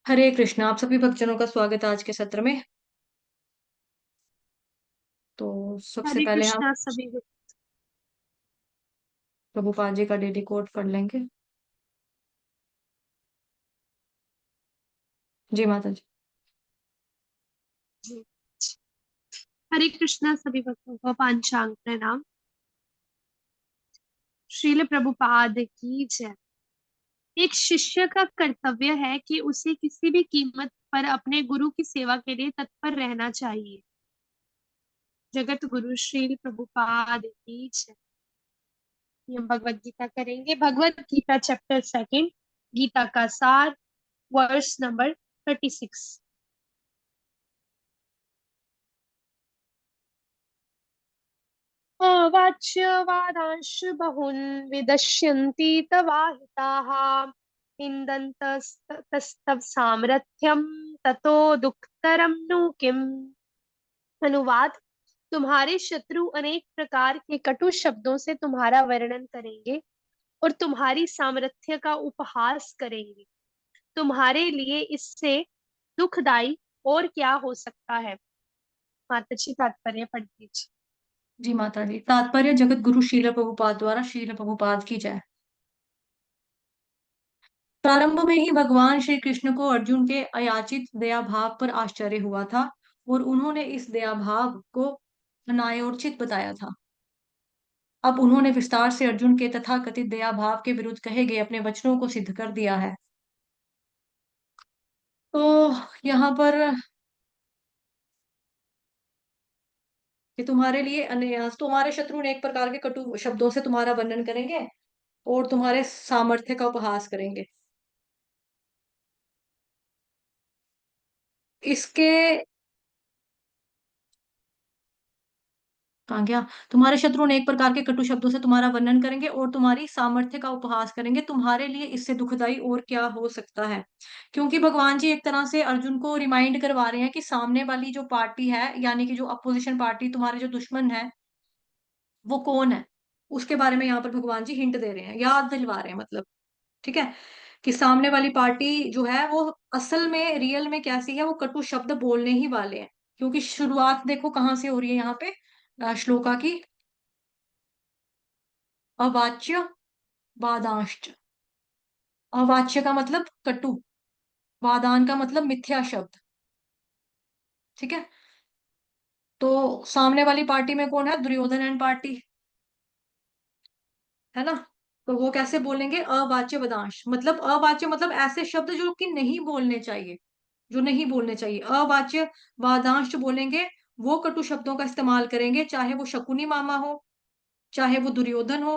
हरे कृष्णा। आप सभी भक्तजनों का स्वागत है आज के सत्र में। तो सबसे हरे पहले हम कृष्णा सभी को। प्रभुपाद जी का डेली कोड पढ़ लेंगे। जी माता जी। जी। हरे कृष्णा सभी भक्तों को पांचांग प्रणाम। श्रील प्रभुपाद की जय। एक शिष्य का कर्तव्य है कि उसे किसी भी कीमत पर अपने गुरु की सेवा के लिए तत्पर रहना चाहिए। जगत गुरु श्रील प्रभुपाद की जय। ये हम भगवत गीता करेंगे। भगवत गीता चैप्टर सेकंड, गीता का सार, वर्स नंबर 36। अवाच्यवादांश बहून् विदश्यन्ति तवाहिताः निन्दन्तस्तव सामर्थ्यं ततो दुःखतरं नु किम्। अनुवाद। तुम्हारे शत्रु अनेक प्रकार के कटु शब्दों से तुम्हारा वर्णन करेंगे और तुम्हारी सामर्थ्य का उपहास करेंगे। तुम्हारे लिए इससे दुखदाई और क्या हो सकता है। माता जी तात्पर्य पढ़ दीजिए। जी माता जी। तात्पर्य जगत गुरु शील प्रभुपाद द्वारा शील प्रभुपाद की जय। प्रारंभ में ही भगवान श्री कृष्ण को अर्जुन के अयाचित दया भाव पर आश्चर्य हुआ था और उन्होंने इस दया भाव को न्यायोचित बताया था। अब उन्होंने विस्तार से अर्जुन के तथाकथित दया भाव के विरुद्ध कहे गए अपने वचनों को सिद्ध कर दिया है। तो यहाँ पर कि तुम्हारे शत्रु ने एक प्रकार के कटु शब्दों से तुम्हारा वर्णन करेंगे और तुम्हारे सामर्थ्य का उपहास करेंगे। इसके कहा गया, तुम्हारे शत्रु ने एक प्रकार के कटु शब्दों से तुम्हारा वर्णन करेंगे और तुम्हारी सामर्थ्य का उपहास करेंगे। तुम्हारे लिए इससे दुखदाई और क्या हो सकता है। क्योंकि भगवान जी एक तरह से अर्जुन को रिमाइंड करवा रहे हैं कि सामने वाली जो पार्टी है, यानी कि जो अपोजिशन पार्टी, तुम्हारे जो दुश्मन है, वो कौन है, उसके बारे में यहाँ पर भगवान जी हिंट दे रहे हैं, याद दिलवा रहे हैं मतलब। ठीक है, कि सामने वाली पार्टी जो है वो असल में रियल में कैसी है, वो कटु शब्द बोलने ही वाले हैं। क्योंकि शुरुआत देखो कहाँ से हो रही है यहाँ पे, श्लोका की। अवाच्य वादांश्च। अवाच्य का मतलब कटु, वादान का मतलब मिथ्या शब्द। ठीक है, तो सामने वाली पार्टी में कौन है, दुर्योधन एंड पार्टी, है ना। तो वो कैसे बोलेंगे, अवाच्य वादांश मतलब, अवाच्य मतलब ऐसे शब्द जो कि नहीं बोलने चाहिए, जो नहीं बोलने चाहिए। अवाच्य वादांश बोलेंगे, वो कटु शब्दों का इस्तेमाल करेंगे, चाहे वो शकुनी मामा हो, चाहे वो दुर्योधन हो।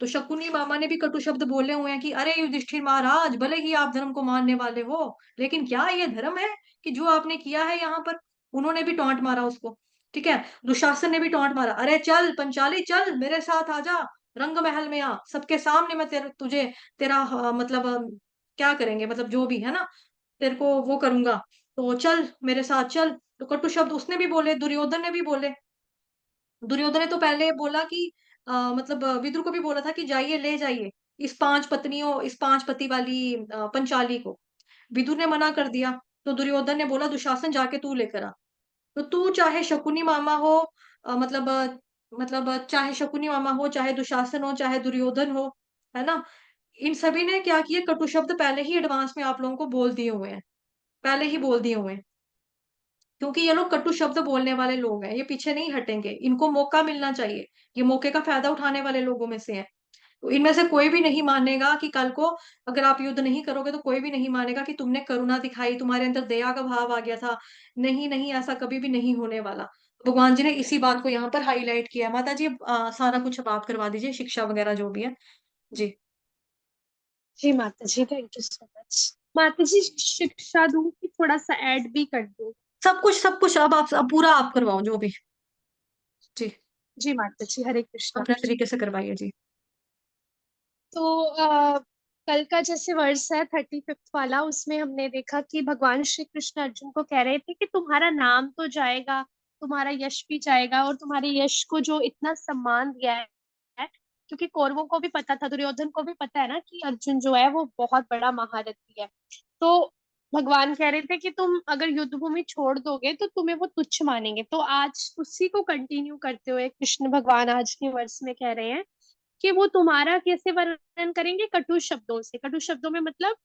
तो शकुनी मामा ने भी कटु शब्द बोले हुए हैं कि अरे युधिष्ठिर महाराज, भले ही आप धर्म को मानने वाले हो, लेकिन क्या ये धर्म है कि जो आपने किया है यहाँ पर। उन्होंने भी टॉन्ट मारा उसको। ठीक है, दुशासन ने भी टॉन्ट मारा, अरे चल पंचाली चल मेरे साथ आजा, रंग महल में आ, सबके सामने मैं तुझे तेरा मतलब क्या करेंगे, मतलब जो भी है ना, तेरे को वो करूंगा, तो चल मेरे साथ चल। तो कटु शब्द उसने भी बोले, दुर्योधन ने भी बोले। दुर्योधन ने तो पहले बोला कि मतलब विदुर को भी बोला था कि जाइए ले जाइए इस पांच पति वाली पंचाली को। विदुर ने मना कर दिया। तो दुर्योधन ने बोला दुशासन जाके तू लेकर आ। तो तू चाहे शकुनी मामा हो, मतलब चाहे शकुनी मामा हो, चाहे दुशासन हो, चाहे दुर्योधन हो, है ना, इन सभी ने क्या किया, कटु शब्द पहले ही एडवांस में आप लोगों को बोल दिए हुए हैं, पहले ही बोल दिए हुए हैं। क्योंकि ये लोग कटु शब्द बोलने वाले लोग हैं, ये पीछे नहीं हटेंगे, इनको मौका मिलना चाहिए। ये मौके का फायदा उठाने वाले लोगों में से हैं। तो इनमें से कोई भी नहीं मानेगा कि कल को अगर आप युद्ध नहीं करोगे तो कोई भी नहीं मानेगा कि तुमने करुणा दिखाई, तुम्हारे अंदर दया का भाव आ गया था। नहीं नहीं, ऐसा कभी भी नहीं होने वाला। भगवान जी ने इसी बात को यहाँ पर हाईलाइट किया है। माता जी सारा कुछ अब आप करवा दीजिए, शिक्षा वगैरह जो भी है। जी। जी माता जी, थैंक यू सो मच। माता जी शिक्षा दूं कि थोड़ा सा ऐड भी कर दूं। सब कुछ अब पूरा आप करवाओ जो भी। जी, जी माता जी, हरे कृष्णा। अपने तरीके से करवाइए जी। तो कल का जैसे वर्ष है 35th वाला, उसमें हमने देखा कि भगवान श्री कृष्ण अर्जुन को कह रहे थे कि तुम्हारा नाम तो जाएगा, तुम्हारा यश भी जाएगा, और तुम्हारे यश को जो इतना सम्मान दिया है, क्योंकि कौरवों को भी पता था, दुर्योधन को भी पता है ना कि अर्जुन जो है वो बहुत बड़ा महारथी है। तो भगवान कह रहे थे कि तुम अगर युद्ध भूमि छोड़ दोगे तो तुम्हें वो तुच्छ मानेंगे। तो आज उसी को कंटिन्यू करते हुए कृष्ण भगवान आज के वर्ष में कह रहे हैं कि वो तुम्हारा कैसे वर्णन करेंगे, कटु शब्दों से। कटु शब्दों में मतलब,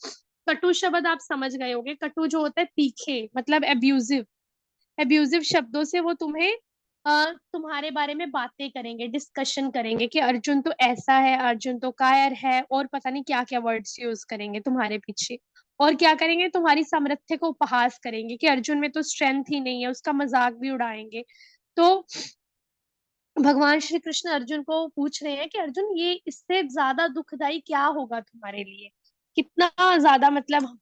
कटु शब्द आप समझ गए होंगे, कटु जो होता है तीखे, मतलब एब्यूजिव। एब्यूजिव शब्दों से वो तुम्हें तुम्हारे बारे में बातें करेंगे, डिस्कशन करेंगे कि अर्जुन तो ऐसा है, अर्जुन तो कायर है, और पता नहीं क्या क्या वर्ड्स यूज करेंगे तुम्हारे पीछे। और क्या करेंगे, तुम्हारी सामर्थ्य को उपहास करेंगे कि अर्जुन में तो स्ट्रेंथ ही नहीं है, उसका मजाक भी उड़ाएंगे। तो भगवान श्री कृष्ण अर्जुन को पूछ रहे हैं कि अर्जुन, ये इससे ज्यादा दुखदाई क्या होगा तुम्हारे लिए, कितना ज्यादा, मतलब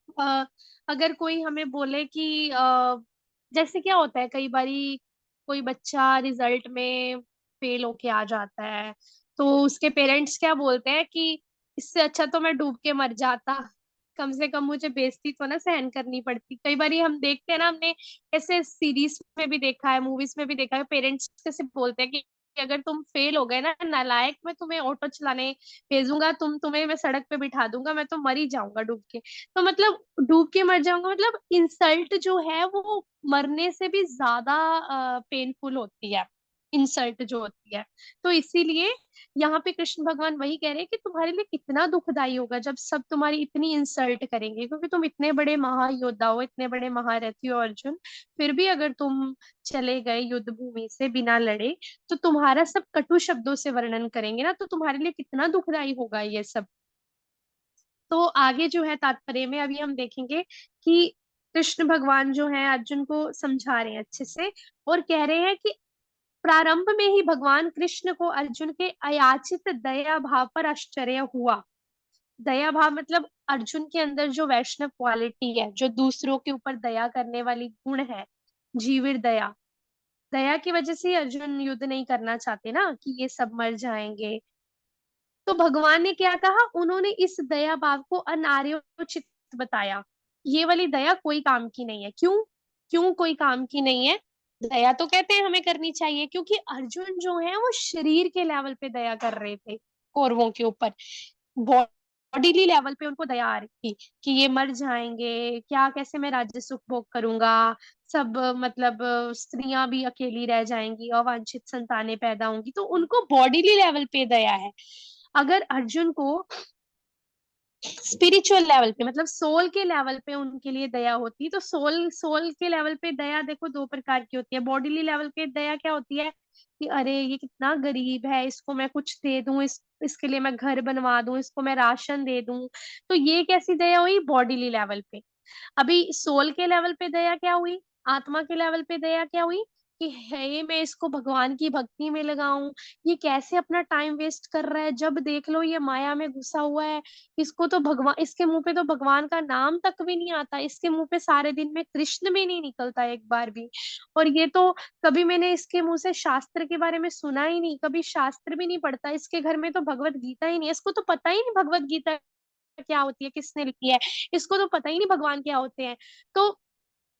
अगर कोई हमें बोले कि जैसे क्या होता है कई बारी, कोई बच्चा रिजल्ट में फेल होके आ जाता है, तो उसके पेरेंट्स क्या बोलते हैं कि इससे अच्छा तो मैं डूब के मर जाता, कम से कम मुझे बेइज्जती तो ना सहन करनी पड़ती। कई बारी हम देखते हैं ना, हमने ऐसे सीरीज में भी देखा है, मूवीज में भी देखा है, पेरेंट्स कैसे बोलते हैं कि अगर तुम फेल हो गए ना नालायक, मैं तुम्हें ऑटो चलाने भेजूंगा, तुम्हें मैं सड़क पे बिठा दूंगा, मैं तो मर ही जाऊंगा डूब के। तो मतलब डूब के मर जाऊंगा, मतलब इंसल्ट जो है वो मरने से भी ज्यादा पेनफुल होती है, इंसल्ट जो होती है। तो इसीलिए यहाँ पे कृष्ण भगवान वही कह रहे हैं कि तुम्हारे लिए कितना दुखदाई होगा जब सब तुम्हारी इतनी इंसल्ट करेंगे, क्योंकि तुम इतने बड़े महायोद्धा हो, इतने बड़े महारथी हो अर्जुन, फिर भी अगर तुम चले गए युद्ध भूमि से बिना लड़े, तो तुम्हारा सब कटु शब्दों से वर्णन करेंगे ना, तो तुम्हारे लिए कितना दुखदाई होगा ये सब। तो आगे जो है तात्पर्य में अभी हम देखेंगे कि कृष्ण भगवान जो है अर्जुन को समझा रहे हैं अच्छे से, और कह रहे हैं कि प्रारंभ में ही भगवान कृष्ण को अर्जुन के अयाचित दया भाव पर आश्चर्य हुआ। दया भाव मतलब अर्जुन के अंदर जो वैष्णव क्वालिटी है, जो दूसरों के ऊपर दया करने वाली गुण है, जीविर दया, दया की वजह से ही अर्जुन युद्ध नहीं करना चाहते ना कि ये सब मर जाएंगे। तो भगवान ने क्या कहा, उन्होंने इस दया भाव को अनार्योचित बताया। ये वाली दया कोई काम की नहीं है। क्यों? क्यों कोई काम की नहीं है? दया तो कहते हैं हमें करनी चाहिए, क्योंकि अर्जुन जो है वो शरीर के लेवल पे दया कर रहे थे कौरवों के ऊपर, बॉडीली लेवल पे उनको दया आ रही थी कि ये मर जाएंगे, क्या कैसे मैं राज्य सुख भोग करूंगा, सब मतलब स्त्रियां भी अकेली रह जाएंगी, अवांछित संतानें पैदा होंगी, तो उनको बॉडीली लेवल पे दया है। अगर अर्जुन को स्पिरिचुअल लेवल पे, मतलब सोल के लेवल पे उनके लिए दया होती, तो सोल सोल के लेवल पे दया देखो दो प्रकार की होती है। बॉडीली लेवल पे दया क्या होती है कि अरे ये कितना गरीब है, इसको मैं कुछ दे दूं, इसके लिए मैं घर बनवा दूं, इसको मैं राशन दे दूं। तो ये कैसी दया हुई? बॉडीली लेवल पे। अभी सोल के लेवल पे दया क्या हुई? आत्मा के लेवल पे दया क्या हुई कि हे मैं इसको भगवान की भक्ति में लगाऊं, ये कैसे अपना टाइम वेस्ट कर रहा है, जब देख लो ये माया में घुसा हुआ है, इसको तो भगवान, इसके मुंह पे तो भगवान का नाम तक भी नहीं आता, इसके मुंह पे सारे दिन में कृष्ण भी नहीं निकलता एक बार भी। और ये तो कभी मैंने इसके मुंह से शास्त्र के बारे में सुना ही नहीं, कभी शास्त्र भी नहीं पढ़ता, इसके घर में तो भगवत गीता ही नहीं है, इसको तो पता ही नहीं भगवत गीता क्या होती है, किसने लिखी है, इसको तो पता ही नहीं भगवान क्या होते हैं। तो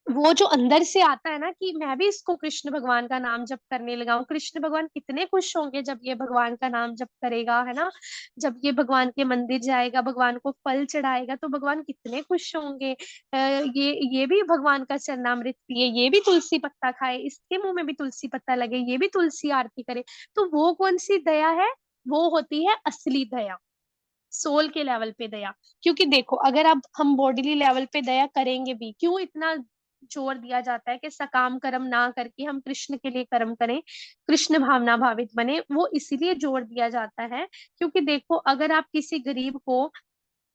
वो जो अंदर से आता है ना कि मैं भी इसको कृष्ण भगवान का नाम जप करने लगा हूँ, कृष्ण भगवान कितने खुश होंगे जब ये भगवान का नाम जप करेगा, है ना। जब ये भगवान के मंदिर जाएगा, भगवान को फल चढ़ाएगा, तो भगवान कितने खुश होंगे। ये भी भगवान का चरणामृत पिए, ये भी तुलसी पत्ता खाए, इसके मुंह में भी तुलसी पत्ता लगे, ये भी तुलसी आरती करे। तो वो कौन सी दया है? वो होती है असली दया, सोल के लेवल पे दया। क्योंकि देखो अगर अब हम बॉडीली लेवल पे दया करेंगे भी, क्यों इतना जोर दिया जाता है कि सकाम कर्म ना करके हम कृष्ण के लिए कर्म करें, कृष्ण भावना भावित बने, वो इसीलिए जोर दिया जाता है क्योंकि देखो अगर आप किसी गरीब को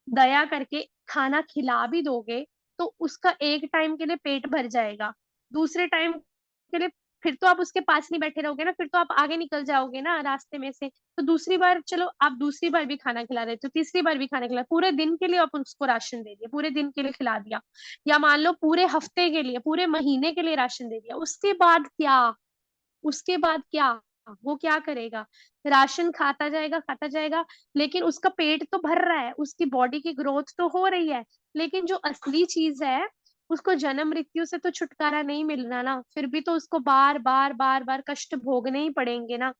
दया करके खाना खिला भी दोगे, तो उसका एक टाइम के लिए पेट भर जाएगा, दूसरे टाइम के लिए फिर तो आप उसके पास नहीं बैठे रहोगे ना, फिर तो आप आगे निकल जाओगे ना रास्ते में से। तो दूसरी बार चलो आप दूसरी बार भी खाना खिला रहे, तो तीसरी बार भी खाना खिला, पूरे दिन के लिए आप उसको राशन दे दिया, पूरे दिन के लिए खिला दिया, या मान लो पूरे हफ्ते के लिए, पूरे महीने के लिए राशन दे दिया, उसके बाद क्या? उसके बाद क्या? वो क्या करेगा? राशन खाता जाएगा, लेकिन उसका पेट तो भर रहा है, उसकी बॉडी की ग्रोथ तो हो रही है, लेकिन जो असली चीज है, उसको जन्म मृत्यु से तो छुटकारा नहीं मिलना ना, फिर भी तो उसको बार बार बार बार कष्ट भोगने ही पड़ेंगे ना।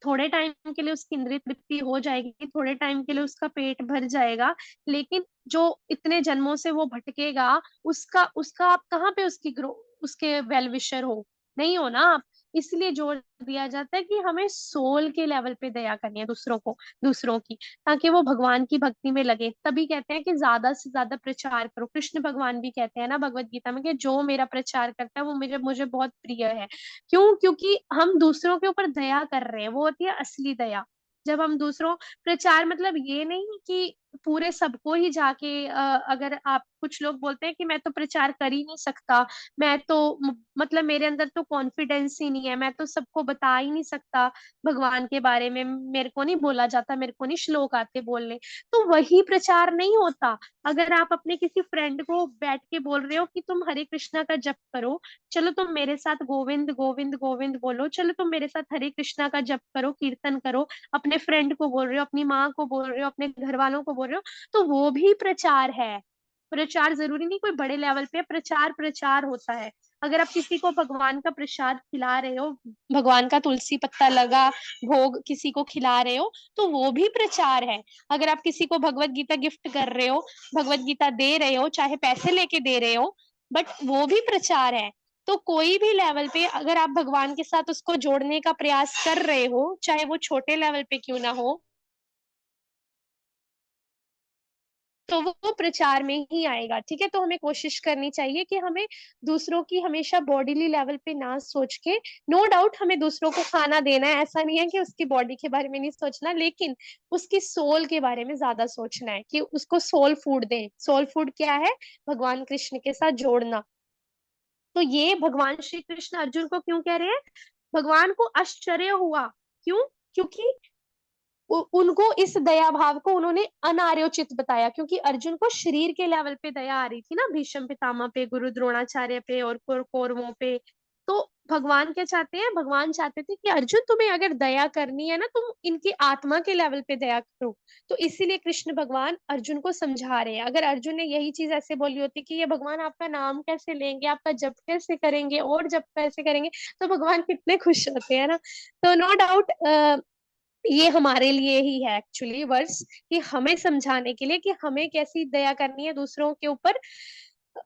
थोड़े टाइम के लिए उसकी इंद्रिय तृप्ति हो जाएगी, थोड़े टाइम के लिए उसका पेट भर जाएगा, लेकिन जो इतने जन्मों से वो भटकेगा, उसका उसका आप कहाँ पे उसकी ग्रो उसके वेल विशर हो, नहीं हो ना आप। इसलिए जोर दिया जाता है कि हमें सोल के लेवल पे दया करनी है दूसरों की, ताकि वो भगवान की भक्ति में लगे। तभी कहते हैं कि ज्यादा से ज्यादा प्रचार करो। कृष्ण भगवान भी कहते हैं ना भगवत गीता में कि जो मेरा प्रचार करता है वो मुझे मुझे बहुत प्रिय है। क्यों? क्योंकि हम दूसरों के ऊपर दया कर रहे हैं, वो होती है असली दया। जब हम दूसरों प्रचार मतलब ये नहीं कि पूरे सबको ही जाके अगर आप कुछ लोग बोलते हैं कि मैं तो प्रचार कर ही नहीं सकता, मैं तो मतलब मेरे अंदर तो कॉन्फिडेंस ही नहीं है, मैं तो सबको बता ही नहीं सकता भगवान के बारे में, मेरे को नहीं बोला जाता, मेरे को नहीं श्लोक आते बोलने, तो वही प्रचार नहीं होता। अगर आप अपने किसी फ्रेंड को बैठ के बोल रहे हो कि तुम हरे कृष्णा का जप करो, चलो तुम मेरे साथ गोविंद गोविंद गोविंद बोलो, चलो तुम मेरे साथ हरे कृष्णा का जप करो, कीर्तन करो, अपने फ्रेंड को बोल रहे हो, अपनी माँ को बोल रहे हो, अपने घर वालों को बोल रहे हो, तो वो भी प्रचार है। प्रचार जरूरी नहीं कोई बड़े लेवल पे, प्रचार प्रचार होता है। अगर आप किसी को भगवान का प्रसाद खिला रहे हो, भगवान का तुलसी पत्ता लगा भोग किसी को खिला रहे हो, तो वो भी प्रचार है। अगर आप किसी को भगवत गीता गिफ्ट कर रहे हो, भगवत गीता दे रहे हो, चाहे पैसे लेके दे रहे हो, बट वो भी प्रचार है। तो कोई भी लेवल पे अगर आप भगवान के साथ उसको जोड़ने का प्रयास कर रहे हो, चाहे वो छोटे लेवल पे क्यों ना हो, तो वो प्रचार में ही आएगा। ठीक है, तो हमें कोशिश करनी चाहिए कि हमें दूसरों की हमेशा बॉडीली लेवल पे ना सोच के, नो डाउट हमें दूसरों को खाना देना है, ऐसा नहीं है कि उसकी बॉडी के बारे में नहीं सोचना, लेकिन उसकी सोल के बारे में ज्यादा सोचना है कि उसको सोल फूड दें। सोल फूड क्या है? भगवान कृष्ण के साथ जोड़ना। तो ये भगवान श्री कृष्ण अर्जुन को क्यों कह रहे हैं? भगवान को आश्चर्य हुआ। क्यों? क्योंकि उनको इस दया भाव को उन्होंने अनार्योचित बताया, क्योंकि अर्जुन को शरीर के लेवल पे दया आ रही थी ना, भीष्म पितामह पे, गुरु द्रोणाचार्य पे और कौरवों पे। तो भगवान क्या चाहते हैं? भगवान चाहते थे कि अर्जुन तुम्हें अगर दया करनी है ना, तुम इनकी आत्मा के लेवल पे दया करो। तो इसीलिए कृष्ण भगवान अर्जुन को समझा रहे हैं। अगर अर्जुन ने यही चीज ऐसे बोली होती कि ये भगवान आपका नाम कैसे लेंगे, आपका जप कैसे करेंगे और जप कैसे करेंगे, तो भगवान कितने खुश होते हैं ना। तो नो डाउट ये हमारे लिए ही है एक्चुअली वर्स, कि हमें समझाने के लिए कि हमें कैसी दया करनी है दूसरों के ऊपर,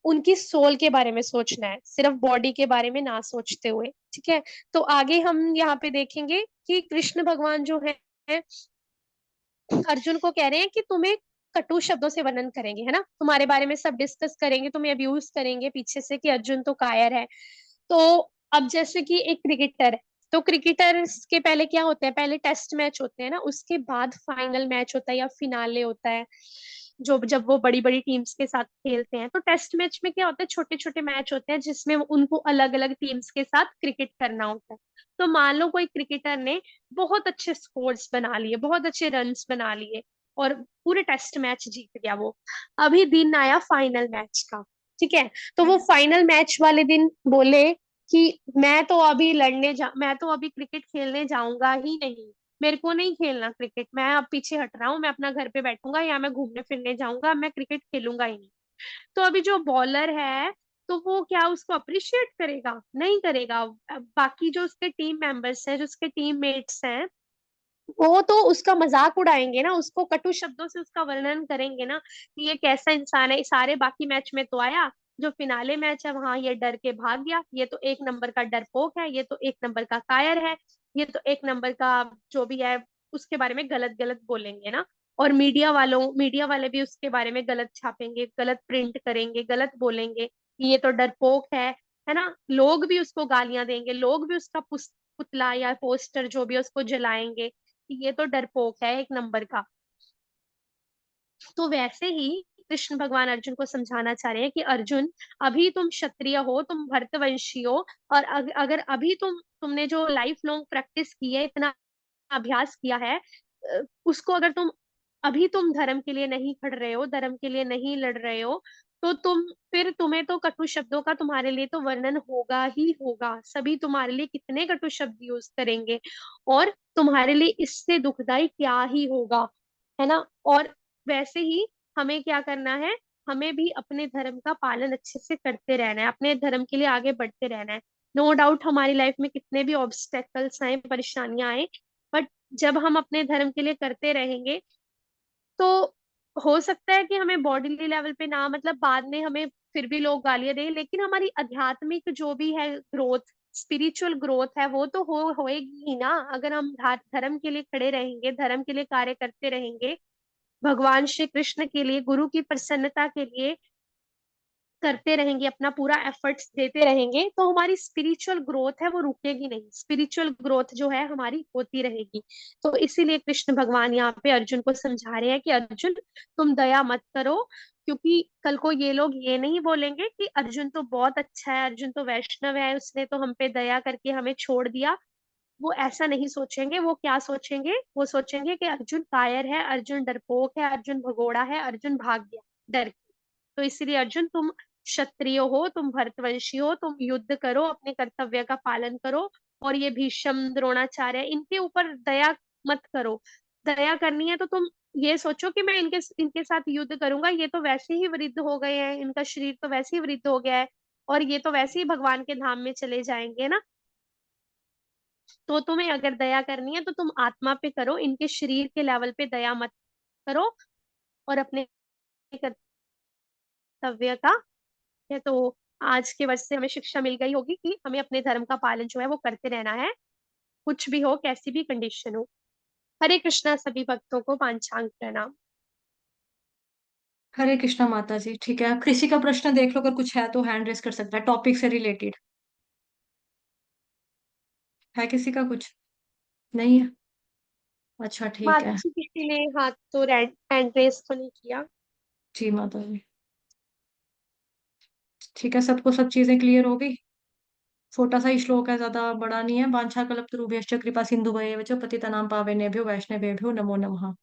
उनकी सोल के बारे में सोचना है, सिर्फ बॉडी के बारे में ना सोचते हुए। ठीक है, तो आगे हम यहाँ पे देखेंगे कि कृष्ण भगवान जो है अर्जुन को कह रहे हैं कि तुम्हें कटु शब्दों से वर्णन करेंगे, है ना, तुम्हारे बारे में सब डिस्कस करेंगे, तुम्हें अब्यूज करेंगे पीछे से कि अर्जुन तो कायर है। तो अब जैसे कि एक क्रिकेटर है, तो क्रिकेटर्स के पहले क्या होते हैं? पहले टेस्ट मैच होते हैं ना, उसके बाद फाइनल मैच होता है या फिनाले होता है, जो जब वो बड़ी बड़ी टीम्स के साथ खेलते हैं। तो टेस्ट मैच में क्या होता है? छोटे छोटे मैच होते हैं जिसमें उनको अलग अलग टीम्स के साथ क्रिकेट करना होता है। तो मान लो कोई क्रिकेटर ने बहुत अच्छे स्कोर्स बना लिए, बहुत अच्छे रन्स बना लिए और पूरे टेस्ट मैच जीत गया वो। अभी दिन आया फाइनल मैच का। ठीक है, तो वो फाइनल मैच वाले दिन बोले कि मैं तो अभी क्रिकेट खेलने जाऊंगा ही नहीं, मेरे को नहीं खेलना क्रिकेट, मैं अब पीछे हट रहा हूँ, मैं अपना घर पे बैठूंगा या मैं घूमने फिरने जाऊंगा, मैं क्रिकेट खेलूंगा ही नहीं। तो अभी जो बॉलर है, तो वो क्या उसको अप्रिशिएट करेगा? नहीं करेगा। अब बाकी जो उसके टीम मेंबर्स हैं, जो उसके टीम मेट्स हैं, वो तो उसका मजाक उड़ाएंगे ना, उसको कटु शब्दों से उसका वर्णन करेंगे ना कि ये कैसा इंसान है, सारे बाकी मैच में तो आया, जो फिनाले मैच है वहां ये डर के भाग गया, ये तो एक नंबर का डरपोक है, ये तो एक नंबर का कायर है, ये तो एक नंबर का जो भी है, उसके बारे में गलत गलत बोलेंगे ना। और मीडिया वाले भी उसके बारे में गलत छापेंगे, गलत प्रिंट करेंगे, गलत बोलेंगे कि ये तो डरपोक है ना। लोग भी उसको गालियां देंगे, लोग भी उसका पुतला या पोस्टर जो भी है उसको जलाएंगे कि ये तो डरपोक है एक नंबर का। तो वैसे ही कृष्ण भगवान अर्जुन को समझाना चाह रहे हैं कि अर्जुन, अभी तुम क्षत्रिय हो, तुम भरतवंशी हो, और अगर अभी तुमने जो लाइफ लॉन्ग प्रैक्टिस की है, इतना अभ्यास किया है, उसको अगर तुम धर्म के लिए नहीं खड़ रहे हो, धर्म के लिए नहीं लड़ रहे हो, तो तुम्हें तो कटु शब्दों का तुम्हारे लिए तो वर्णन होगा ही होगा। सभी तुम्हारे लिए कितने कटु शब्द यूज करेंगे, और तुम्हारे लिए इससे दुखदाई क्या ही होगा, है ना। और वैसे ही हमें क्या करना है? हमें भी अपने धर्म का पालन अच्छे से करते रहना है, अपने धर्म के लिए आगे बढ़ते रहना है। नो डाउट हमारी लाइफ में कितने भी ऑब्स्टेकल्स आए, परेशानियां आए, बट जब हम अपने धर्म के लिए करते रहेंगे, तो हो सकता है कि हमें बॉडीली लेवल पे ना, मतलब बाद में हमें फिर भी लोग गालियां दें, लेकिन हमारी आध्यात्मिक जो भी है ग्रोथ, स्पिरिचुअल ग्रोथ है, वो तो होएगी ही ना। अगर हम धर्म के लिए खड़े रहेंगे, धर्म के लिए कार्य करते रहेंगे, भगवान श्री कृष्ण के लिए, गुरु की प्रसन्नता के लिए करते रहेंगे, अपना पूरा एफर्ट्स देते रहेंगे, तो हमारी स्पिरिचुअल ग्रोथ है वो रुकेगी नहीं, स्पिरिचुअल ग्रोथ जो है हमारी होती रहेगी। तो इसीलिए कृष्ण भगवान यहाँ पे अर्जुन को समझा रहे हैं कि अर्जुन, तुम दया मत करो, क्योंकि कल को ये लोग ये नहीं बोलेंगे कि अर्जुन तो बहुत अच्छा है, अर्जुन तो वैष्णव है, उसने तो हम पे दया करके हमें छोड़ दिया। वो ऐसा नहीं सोचेंगे। वो क्या सोचेंगे? वो सोचेंगे कि अर्जुन कायर है, अर्जुन डरपोक है, अर्जुन भगोड़ा है, अर्जुन भाग गया डर के। तो इसलिए अर्जुन, तुम क्षत्रिय हो, तुम भरतवंशी हो, तुम युद्ध करो, अपने कर्तव्य का पालन करो। और ये भीष्म, द्रोणाचार्य, इनके ऊपर दया मत करो। दया करनी है तो तुम ये सोचो कि मैं इनके इनके साथ युद्ध करूंगा, ये तो वैसे ही वृद्ध हो गए हैं, इनका शरीर तो वैसे ही वृद्ध हो गया है, और ये तो वैसे ही भगवान के धाम में चले जाएंगे ना। तो तुम्हें अगर दया करनी है तो तुम आत्मा पे करो, इनके शरीर के लेवल पे दया मत करो। और अपने कर्तव्य का है। तो आज के वर्ष से हमें शिक्षा मिल गई होगी कि हमें अपने धर्म का पालन जो है वो करते रहना है, कुछ भी हो, कैसी भी कंडीशन हो। हरे कृष्णा। सभी भक्तों को पांचांग प्रणाम। हरे कृष्णा माता जी। ठीक है, किसी का प्रश्न देख लो, अगर कुछ है तो हैंड रेस कर सकता है, टॉपिक से रिलेटेड है किसी का कुछ? नहीं है? अच्छा ठीक माता है। जी किसी ने हाथ तो हैंड रेस तो नहीं किया। जी माता जी। ठीक है, सबको सब चीजें क्लियर हो गई। छोटा सा ही श्लोक है, ज्यादा बड़ा नहीं है। वांछा कल्पतरुभ्यश्च कृपा सिंधु भयेव च पतितनां पावनेभ्यो वैष्णवेभ्यो नमो नमः।